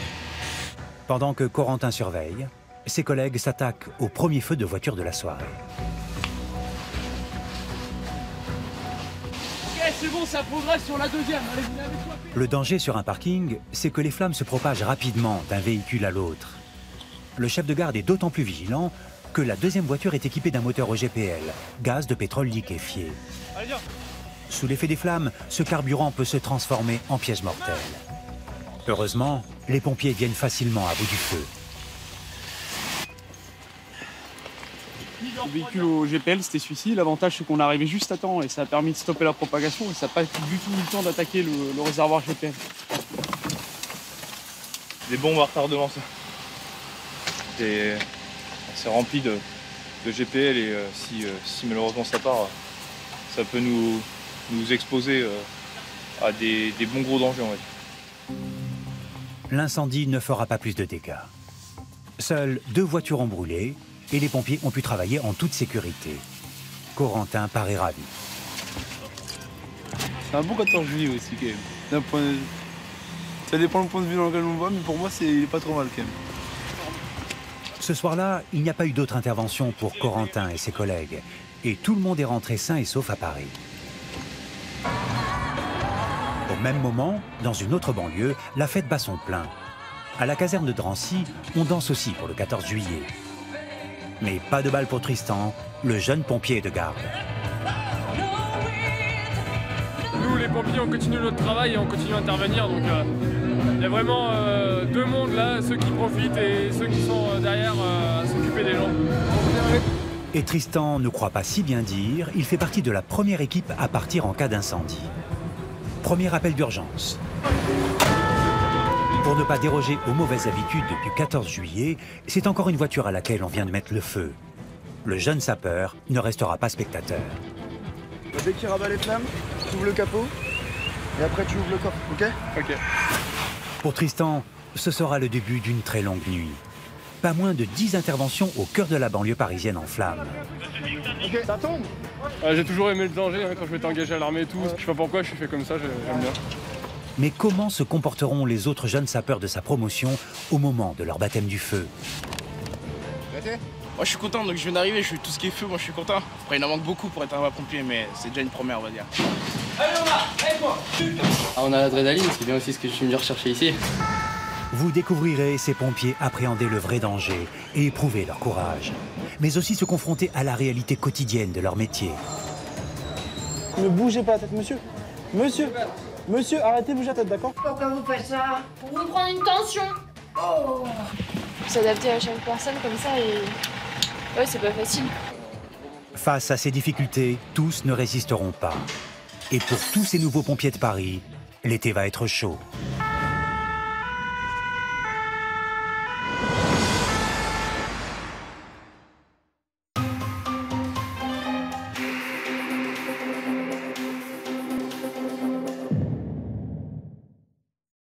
Pendant que Corentin surveille, ses collègues s'attaquent au premier feu de voiture de la soirée. Ok, c'est bon, ça progresse sur la deuxième. Allez, venez avec moi. Le danger sur un parking, c'est que les flammes se propagent rapidement d'un véhicule à l'autre. Le chef de garde est d'autant plus vigilant que la deuxième voiture est équipée d'un moteur au GPL, gaz de pétrole liquéfié. Sous l'effet des flammes, ce carburant peut se transformer en piège mortel. Heureusement, les pompiers viennent facilement à bout du feu. Le véhicule au GPL, c'était celui-ci. L'avantage, c'est qu'on est arrivé juste à temps et ça a permis de stopper la propagation et ça n'a pas du tout eu le temps d'attaquer le réservoir GPL. Des bombes à retardement, ça. C'est rempli de GPL et si malheureusement ça part, ça peut nous exposer à des bons gros dangers, on va dire. L'incendie ne fera pas plus de dégâts. Seules 2 voitures ont brûlé et les pompiers ont pu travailler en toute sécurité. Corentin paraît ravi. C'est un bon 14 juillet aussi, quand même. Ça dépend du point de vue dans lequel on le voit, mais pour moi, il est pas trop mal, quand même. Ce soir-là, il n'y a pas eu d'autre intervention pour Corentin et ses collègues. Et tout le monde est rentré sain et sauf à Paris. Au même moment, dans une autre banlieue, la fête bat son plein. À la caserne de Drancy, on danse aussi pour le 14 juillet. Mais pas de balle pour Tristan, le jeune pompier de garde. Nous, les pompiers, on continue notre travail et on continue à intervenir. Donc, il y a vraiment 2 mondes là, ceux qui profitent et ceux qui sont derrière à s'occuper des gens. Et Tristan ne croit pas si bien dire, il fait partie de la première équipe à partir en cas d'incendie. Premier appel d'urgence. Pour ne pas déroger aux mauvaises habitudes depuis 14 juillet, c'est encore une voiture à laquelle on vient de mettre le feu. Le jeune sapeur ne restera pas spectateur. Dès qu'il rabat les flammes, tu ouvres le capot et après tu ouvres le coffre, ok? Ok. Pour Tristan, ce sera le début d'une très longue nuit. Pas moins de 10 interventions au cœur de la banlieue parisienne en flammes. Ok, ça tombe. J'ai toujours aimé le danger quand je m'étais engagé à l'armée et tout. Je sais pas pourquoi je suis fait comme ça, j'aime bien. Mais comment se comporteront les autres jeunes sapeurs de sa promotion au moment de leur baptême du feu? Moi je suis content, donc je viens d'arriver, je suis tout ce qui est feu, moi je suis content. Après il en manque beaucoup pour être un pompier, mais c'est déjà une première on va dire. Allez moi. On a l'adrénaline, c'est bien aussi ce que je suis venu rechercher ici. Vous découvrirez ces pompiers appréhender le vrai danger et éprouver leur courage, mais aussi se confronter à la réalité quotidienne de leur métier. Ne bougez pas la tête, monsieur. Monsieur, arrêtez de bouger la tête, d'accord? Pourquoi vous faites ça? Pour vous prendre une tension. Oh. S'adapter à chaque personne comme ça et... Ouais, c'est pas facile. Face à ces difficultés, tous ne résisteront pas. Et pour tous ces nouveaux pompiers de Paris, l'été va être chaud.